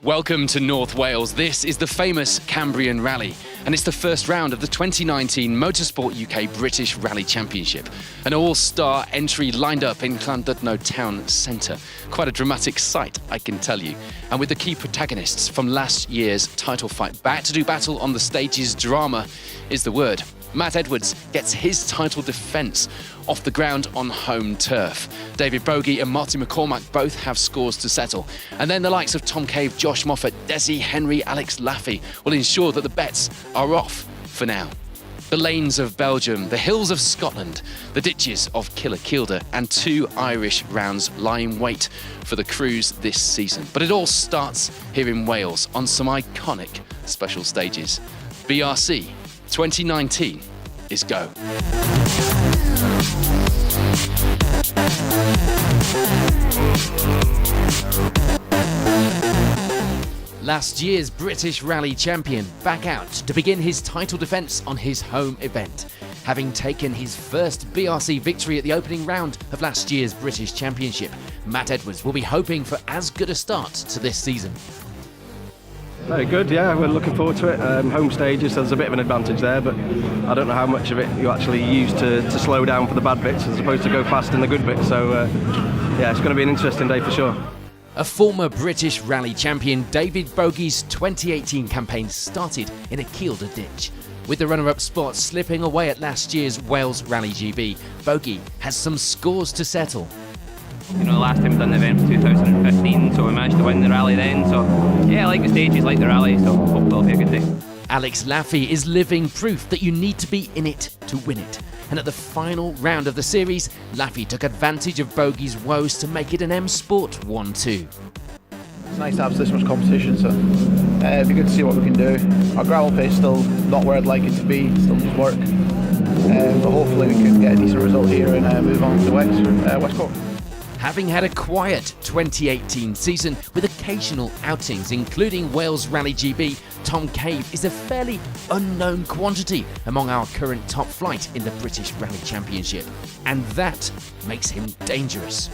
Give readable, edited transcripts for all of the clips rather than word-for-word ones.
Welcome to North Wales. This is the famous Cambrian Rally, and it's the first round of the 2019 Motorsport UK British Rally Championship. An all-star entry lined up in Llandudno town centre. Quite a dramatic sight, I can tell you. And with the key protagonists from last year's title fight back to do battle on the stage's drama is the word. Matt Edwards gets his title defence off the ground on home turf. David Bogie and Martin McCormack both have scores to settle. And then the likes of Tom Cave, Josh Moffat, Desi Henry, Alex Laffey will ensure that the bets are off for now. The lanes of Belgium, the hills of Scotland, the ditches of Kilakilda, and 2 Irish rounds lie in wait for the crews this season. But it all starts here in Wales on some iconic special stages. BRC 2019 is go. Last year's British Rally champion back out to begin his title defence on his home event. Having taken his first BRC victory at the opening round of last year's British Championship, Matt Edwards will be hoping for as good a start to this season. Very good, yeah, we're looking forward to it. Home stages, so there's a bit of an advantage there, but I don't know how much of it you actually use to slow down for the bad bits as opposed to go fast in the good bits, so yeah, it's going to be an interesting day for sure. A former British Rally champion, David Bogie's 2018 campaign started in a Kielder ditch. With the runner-up spot slipping away at last year's Wales Rally GB, Bogie has some scores to settle. You know, the last time we done the event was 2015, so we managed to win the rally then. So, yeah, I like the stages, like the rally, so hopefully it'll be a good day. Alex Laffey is living proof that you need to be in it to win it. And at the final round of the series, Laffey took advantage of Bogie's woes to make it an M Sport 1-2. It's nice to have this much competition, so it'd be good to see what we can do. Our gravel pace is still not where I'd like it to be, still needs work. But hopefully we can get a decent result here and move on to Westport. Having had a quiet 2018 season with occasional outings, including Wales Rally GB, Tom Cave is a fairly unknown quantity among our current top flight in the British Rally Championship. And that makes him dangerous.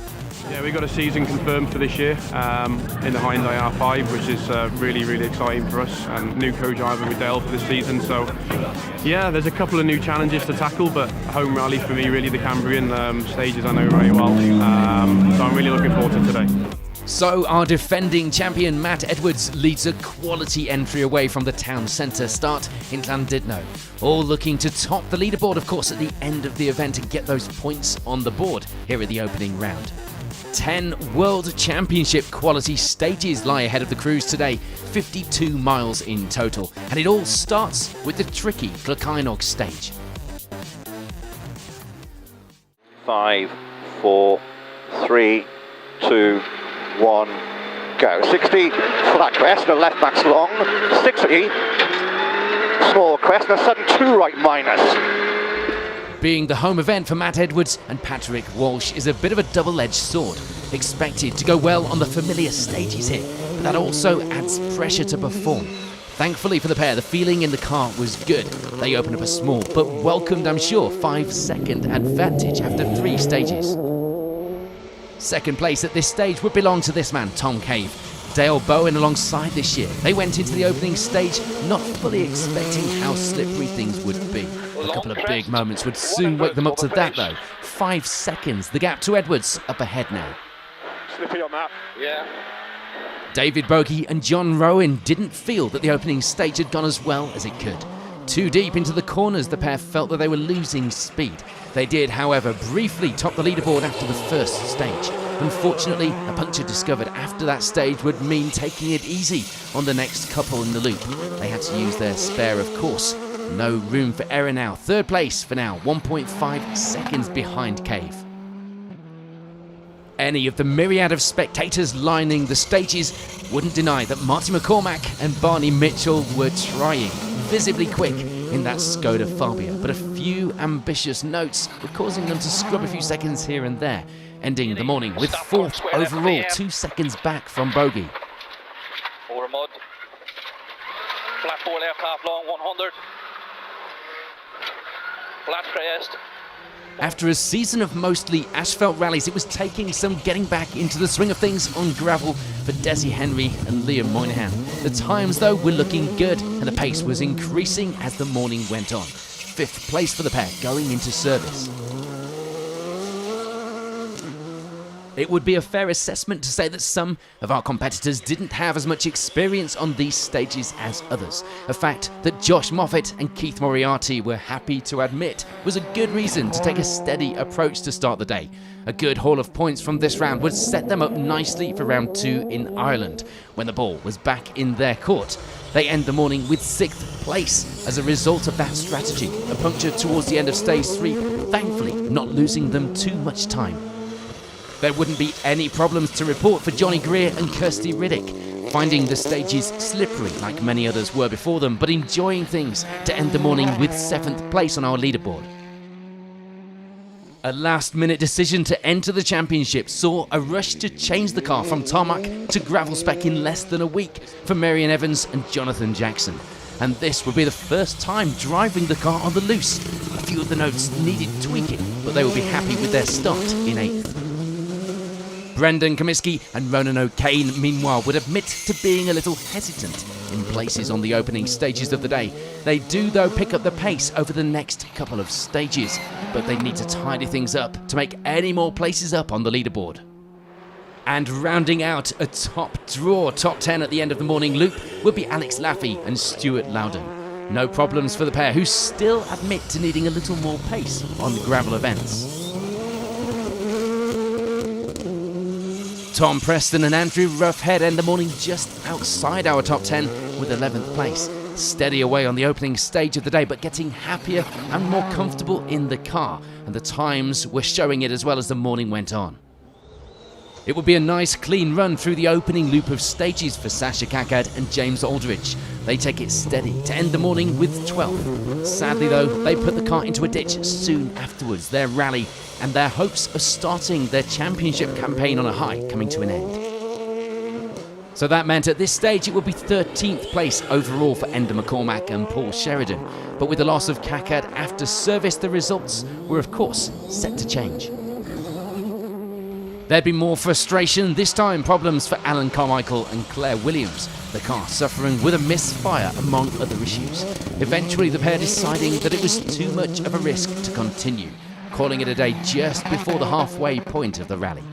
Yeah, we got a season confirmed for this year in the Hyundai R5, which is really exciting for us, and new co-driver with Dale for this season. So yeah, there's a couple of new challenges to tackle, but home rally for me, really the Cambrian stages I know very well. So I'm really looking forward to today. So our defending champion Matt Edwards leads a quality entry away from the town centre start in Llandudno. All looking to top the leaderboard, of course, at the end of the event and get those points on the board here at the opening round. 10 World Championship quality stages lie ahead of the crews today, 52 miles in total. And it all starts with the tricky Glacainog stage. 5, 4, 3, 2, 1, go. 60, flat crest, and left back's long. 60, small crest, and a sudden 2 right minus. Being the home event for Matt Edwards and Patrick Walsh is a bit of a double-edged sword. Expected to go well on the familiar stages here, but that also adds pressure to perform. Thankfully for the pair, the feeling in the car was good. They opened up a small, but welcomed, I'm sure, 5-second advantage after 3 stages. Second place at this stage would belong to this man, Tom Cave. Dale Bowen alongside this year. They went into the opening stage not fully expecting how slippery things would be. A couple of big moments would soon wake them up to that though. 5 seconds, the gap to Edwards, up ahead now. Slippy on that, yeah. David Bogie and John Rowan didn't feel that the opening stage had gone as well as it could. Too deep into the corners, the pair felt that they were losing speed. They did, however, briefly top the leaderboard after the first stage. Unfortunately, a puncture discovered after that stage would mean taking it easy on the next couple in the loop. They had to use their spare, of course. No room for error now. Third place for now, 1.5 seconds behind Cave. Any of the myriad of spectators lining the stages wouldn't deny that Marty McCormack and Barney Mitchell were trying, visibly quick in that Skoda Fabia, but a few ambitious notes were causing them to scrub a few seconds here and there, ending the morning with 4th overall, 2 seconds back from Bogie. Over mud. Flat 4 left half long, 100. Flat crest. After a season of mostly asphalt rallies, it was taking some getting back into the swing of things on gravel for Desi Henry and Liam Moynihan. The times, though, were looking good, and the pace was increasing as the morning went on. 5th place for the pair going into service. It would be a fair assessment to say that some of our competitors didn't have as much experience on these stages as others. A fact that Josh Moffat and Keith Moriarty were happy to admit was a good reason to take a steady approach to start the day. A good haul of points from this round would set them up nicely for round 2 in Ireland, when the ball was back in their court. They end the morning with 6th place as a result of that strategy. A puncture towards the end of stage 3, thankfully not losing them too much time. There wouldn't be any problems to report for Johnny Greer and Kirsty Riddick, finding the stages slippery like many others were before them, but enjoying things to end the morning with 7th place on our leaderboard. A last-minute decision to enter the championship saw a rush to change the car from tarmac to gravel spec in less than a week for Marion Evans and Jonathan Jackson. And this would be the first time driving the car on the loose. A few of the notes needed tweaking, but they will be happy with their start in 8th. Brendan Comiskey and Ronan O'Kane, meanwhile, would admit to being a little hesitant in places on the opening stages of the day. They do, though, pick up the pace over the next couple of stages, but they need to tidy things up to make any more places up on the leaderboard. And rounding out a top 10 at the end of the morning loop would be Alex Laffey and Stuart Loudon. No problems for the pair, who still admit to needing a little more pace on gravel events. Tom Preston and Andrew Roughhead end the morning just outside our top 10 with 11th place. Steady away on the opening stage of the day, but getting happier and more comfortable in the car, and the times were showing it as well as the morning went on. It would be a nice clean run through the opening loop of stages for Sasha Kakad and James Aldridge. They take it steady to end the morning with 12th. Sadly, though, they put the car into a ditch soon afterwards, their rally and their hopes of starting their championship campaign on a high coming to an end. So that meant at this stage it would be 13th place overall for Enda McCormack and Paul Sheridan. But with the loss of Kakad after service, the results were of course set to change. There'd be more frustration, this time problems for Alan Carmichael and Claire Williams, the car suffering with a misfire among other issues. Eventually the pair deciding that it was too much of a risk to continue, calling it a day just before the halfway point of the rally.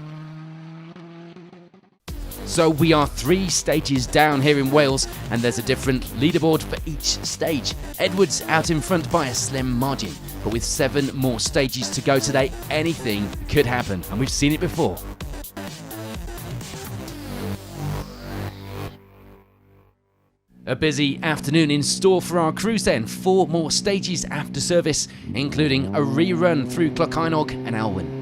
So we are 3 stages down here in Wales, and there's a different leaderboard for each stage. Edwards out in front by a slim margin, but with 7 more stages to go today, anything could happen, and we've seen it before. A busy afternoon in store for our crews then. 4 more stages after service, including a rerun through Clochainog and Alwyn.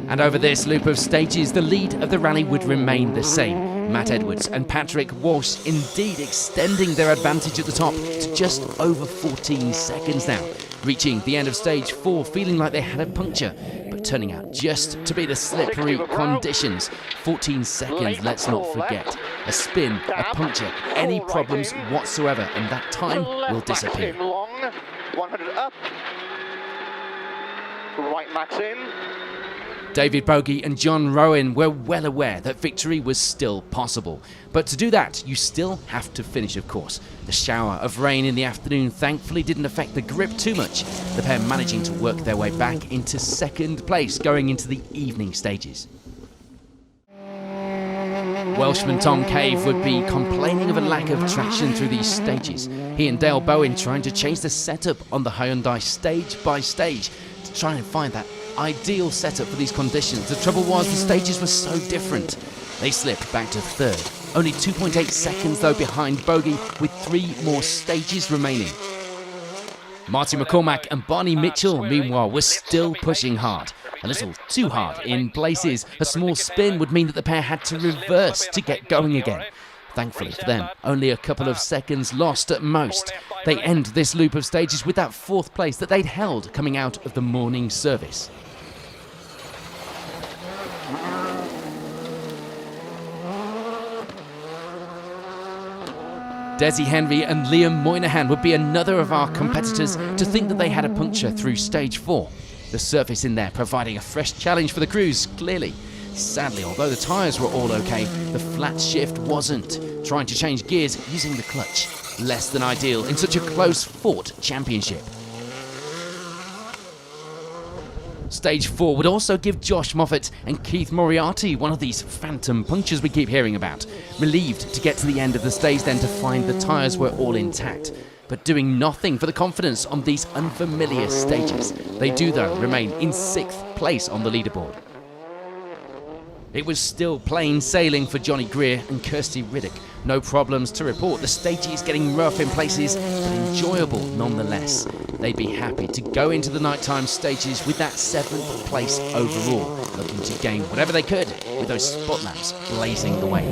And over this loop of stages, the lead of the rally would remain the same. Matt Edwards and Patrick Walsh indeed extending their advantage at the top to just over 14 seconds now, reaching the end of stage 4 feeling like they had a puncture, but turning out just to be the slippery conditions. 14 seconds, let's not forget. A spin, a puncture, any problems whatsoever, and that time will disappear. 100 up. Right max in. David Bogie and John Rowan were well aware that victory was still possible. But to do that, you still have to finish, of course. The shower of rain in the afternoon thankfully didn't affect the grip too much, the pair managing to work their way back into 2nd place going into the evening stages. Welshman Tom Cave would be complaining of a lack of traction through these stages. He and Dale Bowen trying to change the setup on the Hyundai stage by stage to try and find that ideal setup for these conditions. The trouble was the stages were so different. They slipped back to 3rd. Only 2.8 seconds though behind Bogie with 3 more stages remaining. Marty McCormack and Barney Mitchell meanwhile were still pushing hard. A little too hard in places. A small spin would mean that the pair had to reverse to get going again. Thankfully for them, only a couple of seconds lost at most. They end this loop of stages with that 4th place that they'd held coming out of the morning service. Desi Henry and Liam Moynihan would be another of our competitors to think that they had a puncture through stage 4. The surface in there providing a fresh challenge for the crews, clearly. Sadly, although the tyres were all okay, the flat shift wasn't. Trying to change gears using the clutch. Less than ideal in such a close-fought championship. Stage 4 would also give Josh Moffat and Keith Moriarty one of these phantom punctures we keep hearing about. Relieved to get to the end of the stage then to find the tyres were all intact, but doing nothing for the confidence on these unfamiliar stages. They do though remain in 6th place on the leaderboard. It was still plain sailing for Johnny Greer and Kirsty Riddick. No problems to report. The stage is getting rough in places, but enjoyable nonetheless. They'd be happy to go into the nighttime stages with that 7th place overall, looking to gain whatever they could with those spot lamps blazing the way.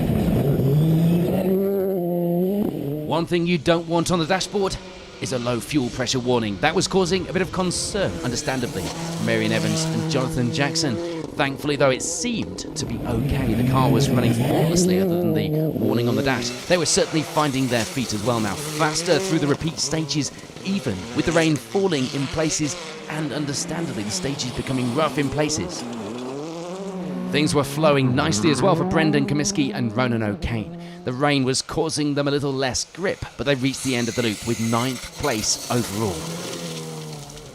One thing you don't want on the dashboard is a low fuel pressure warning. That was causing a bit of concern, understandably, for Marion Evans and Jonathan Jackson. Thankfully, though, it seemed to be okay. The car was running flawlessly other than the warning on the dash. They were certainly finding their feet as well now, faster through the repeat stages, even with the rain falling in places and, understandably, the stages becoming rough in places. Things were flowing nicely as well for Brendan Comiskey and Ronan O'Kane. The rain was causing them a little less grip, but they reached the end of the loop with 9th place overall.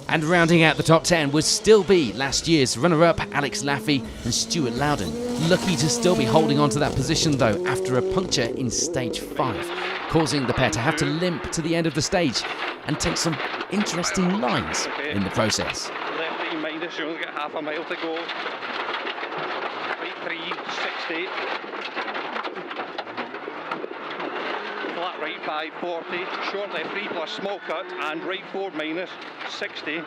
And rounding out the top 10 would still be last year's runner-up Alex Laffey and Stuart Loudon. Lucky to still be holding on to that position though after a puncture in stage 5, causing the pair to have to limp to the end of the stage and take some interesting lines in the process. Left 3 minus, you only get half a mile to go. Right 3, 60. Flat right 540, short left 3 plus small cut, and right 4 minus 60.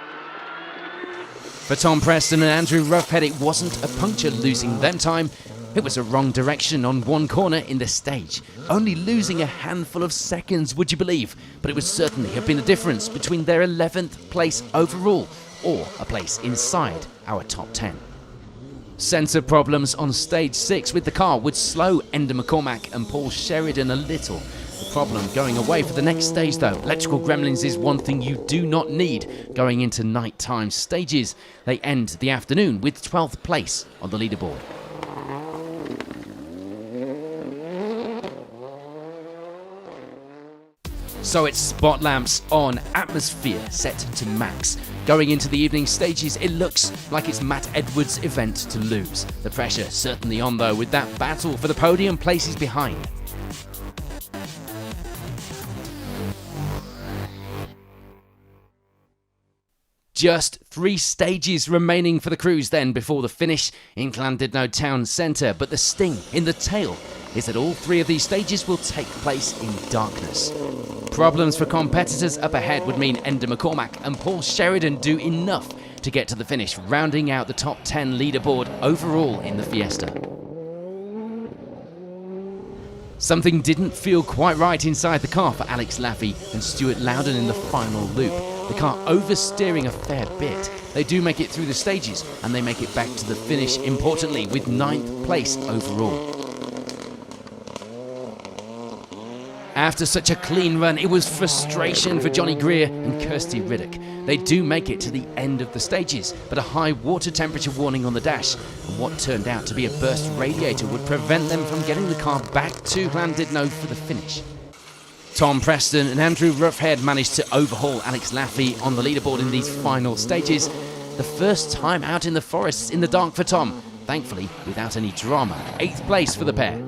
For Tom Preston and Andrew Roughhead, it wasn't a puncture losing them time. It was a wrong direction on one corner in the stage. Only losing a handful of seconds, would you believe? But it would certainly have been the difference between their 11th place overall or a place inside our top 10. Sensor problems on stage 6 with the car would slow Enda McCormack and Paul Sheridan a little. The problem going away for the next stage though. Electrical gremlins is one thing you do not need going into nighttime stages. They end the afternoon with 12th place on the leaderboard. So it's spot lamps on, atmosphere set to max. Going into the evening stages, it looks like it's Matt Edwards' event to lose. The pressure certainly on though, with that battle for the podium places behind. Just 3 stages remaining for the crews then before the finish in Llandudno Town Centre, but the sting in the tail is that all 3 of these stages will take place in darkness. Problems for competitors up ahead would mean Enda McCormack and Paul Sheridan do enough to get to the finish, rounding out the top 10 leaderboard overall in the Fiesta. Something didn't feel quite right inside the car for Alex Laffey and Stuart Loudon in the final loop. The car oversteering a fair bit. They do make it through the stages and they make it back to the finish, importantly, with 9th place overall. After such a clean run, it was frustration for Johnny Greer and Kirsty Riddick. They do make it to the end of the stages, but a high water temperature warning on the dash and what turned out to be a burst radiator would prevent them from getting the car back to Llandudno for the finish. Tom Preston and Andrew Roughhead managed to overhaul Alex Laffey on the leaderboard in these final stages. The first time out in the forests in the dark for Tom, thankfully without any drama. 8th place for the pair.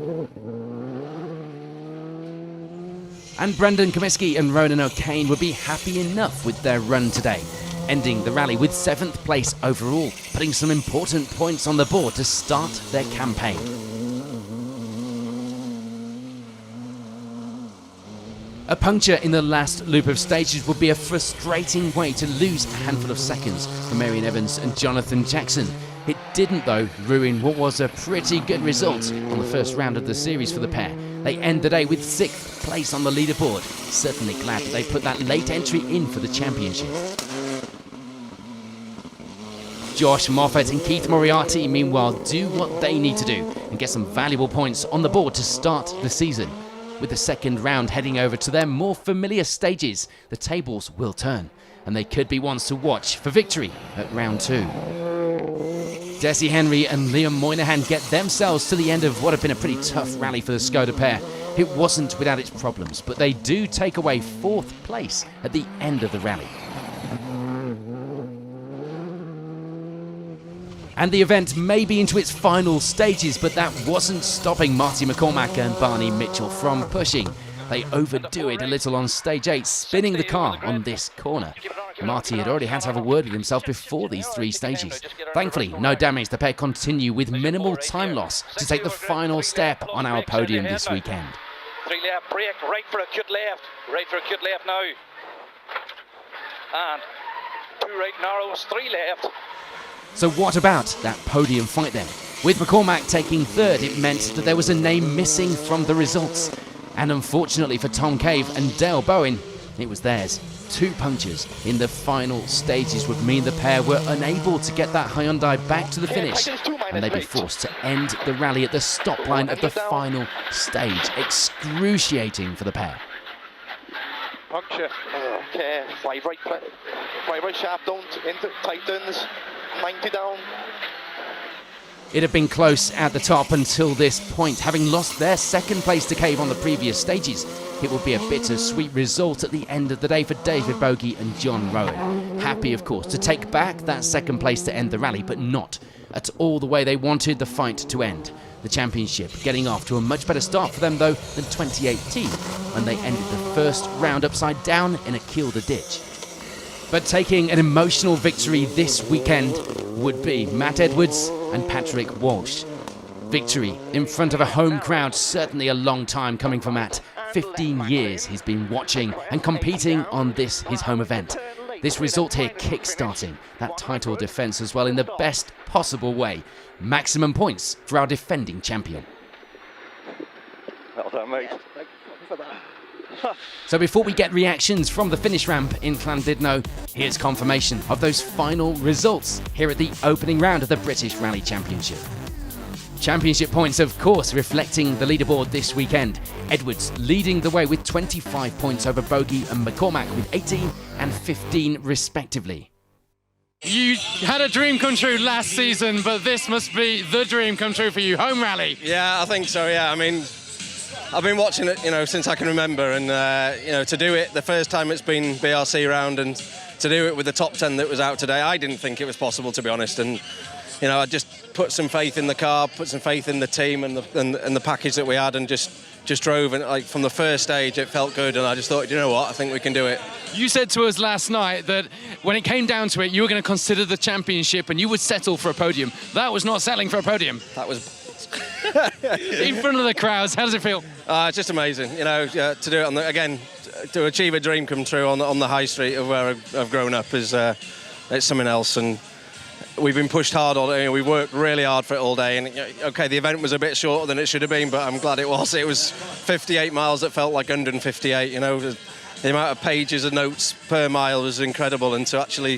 And Brendan Comiskey and Ronan O'Kane would be happy enough with their run today, ending the rally with 7th place overall, putting some important points on the board to start their campaign. A puncture in the last loop of stages would be a frustrating way to lose a handful of seconds for Marion Evans and Jonathan Jackson. It didn't, though, ruin what was a pretty good result on the first round of the series for the pair. They end the day with 6th place on the leaderboard. Certainly glad that they put that late entry in for the championship. Josh Moffat and Keith Moriarty, meanwhile, do what they need to do and get some valuable points on the board to start the season. With the second round heading over to their more familiar stages, the tables will turn. and they could be ones to watch for victory at round 2. Desi Henry and Liam Moynihan get themselves to the end of what had been a pretty tough rally for the Skoda pair. It wasn't without its problems, but they do take away 4th place at the end of the rally. And the event may be into its final stages, but that wasn't stopping Marty McCormack and Barney Mitchell from pushing. They overdo it a little on stage 8, spinning the car on this corner. Marty had already had to have a word with himself before these 3 stages. Thankfully, no damage. The pair continue with minimal time loss to take the final step on our podium this weekend. 3 left, brake, right for acute left. Right for acute left now. And 2 right narrows, 3 left. So what about that podium fight then? With McCormack taking 3rd, it meant that there was a name missing from the results. And unfortunately for Tom Cave and Dale Bowen, it was theirs. 2 punctures in the final stages would mean the pair were unable to get that Hyundai back to the finish, and they'd be forced to end the rally at the stop line of the final stage. Excruciating for the pair. Puncture. Okay, 5 right sharp down into tight turns, 90 down. It had been close at the top until this point. Having lost their 2nd place to Cave on the previous stages, it would be a bittersweet result at the end of the day for David Bogey and John Rowan. Happy, of course, to take back that 2nd place to end the rally, but not at all the way they wanted the fight to end. The championship getting off to a much better start for them, though, than 2018, when they ended the 1st round upside down in a kill-the-ditch. But taking an emotional victory this weekend would be Matt Edwards and Patrick Walsh. Victory in front of a home crowd, certainly a long time coming for Matt. 15 years he's been watching and competing on this, his home event. This result here kick-starting that title defence as well in the best possible way. Maximum points for our defending champion. Well done, mate. So before we get reactions from the finish ramp in Llandudno, here's confirmation of those final results here at the opening round of the British Rally Championship. Championship points, of course, reflecting the leaderboard this weekend. Edwards leading the way with 25 points over Bogey and McCormack with 18 and 15 respectively. You had a dream come true last season, but this must be the dream come true for you, home rally. Yeah, I think so, yeah. I mean, I've been watching it, since I can remember, and, to do it the first time it's been BRC round and to do it with the top 10 that was out today, I didn't think it was possible, to be honest, and, I just put some faith in the car, put some faith in the team and the package that we had, and just drove, and from the first stage it felt good, and I just thought, you know what, I think we can do it. You said to us last night that when it came down to it, you were going to consider the championship and you would settle for a podium. That was not settling for a podium. That was... In front of the crowds, how does it feel? It's just amazing, to do it again, to achieve a dream come true on the high street of where I've grown up is it's something else, and we've been pushed hard all day. We worked really hard for it all day, and okay, the event was a bit shorter than it should have been, but I'm glad it was. It was 58 miles that felt like 158. The amount of pages of notes per mile was incredible, and to actually,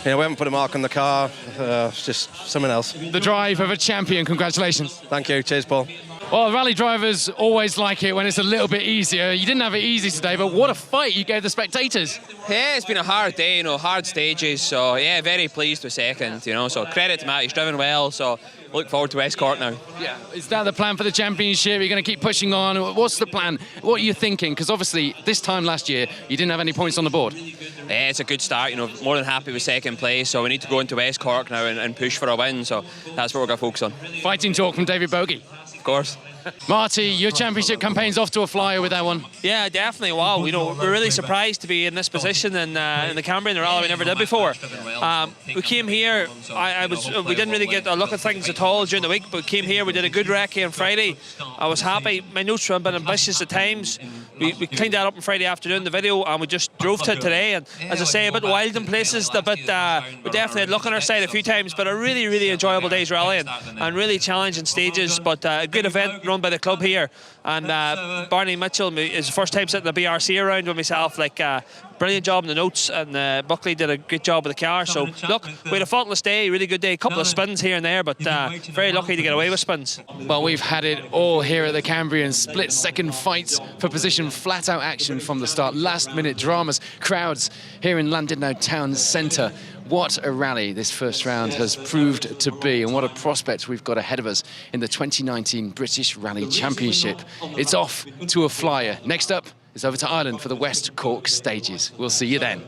we haven't put a mark on the car, it's just something else. The drive of a champion, congratulations. Thank you, cheers Paul. Well, rally drivers always like it when it's a little bit easier. You didn't have it easy today, but what a fight you gave the spectators. Yeah, it's been a hard day, hard stages, so yeah, very pleased with 2nd, so credit to Matt, he's driven well, so look forward to West Cork now. Yeah, is that the plan for the championship? You're going to keep pushing on? What's the plan? What are you thinking? Because obviously this time last year you didn't have any points on the board. Yeah, it's a good start, more than happy with 2nd place, so we need to go into West Cork now and push for a win, so that's what we're going to focus on. Fighting talk from David Bogey. Of course. Marty, your championship campaign's off to a flyer with that one. Yeah, definitely. Wow, we're really surprised to be in this position in the Cambrian rally we never did before. We came here. We didn't really get a look at things at all during the week, but we came here. We did a good recce on Friday. I was happy. My notes were a bit ambitious at times. We cleaned that up on Friday afternoon, the video, and we just drove to it today. And as I say, a bit wild in places, we definitely had luck on our side a few times, but a really, really enjoyable day's rallying and really challenging stages. But a good event run by the club here, and Barney Mitchell is the first time sitting the BRC around with myself. brilliant job in the notes, and Buckley did a great job with the car. So look, we had a faultless day, really good day, a couple of spins here and there, but very lucky to get away with spins. Well, we've had it all here at the Cambrian. Split-second fights for position, flat-out action from the start, last-minute dramas, crowds here in Llandudno Town Centre. What a rally this first round has proved to be, and what a prospect we've got ahead of us in the 2019 British Rally Championship. It's off to a flyer. Next up is over to Ireland for the West Cork stages. We'll see you then.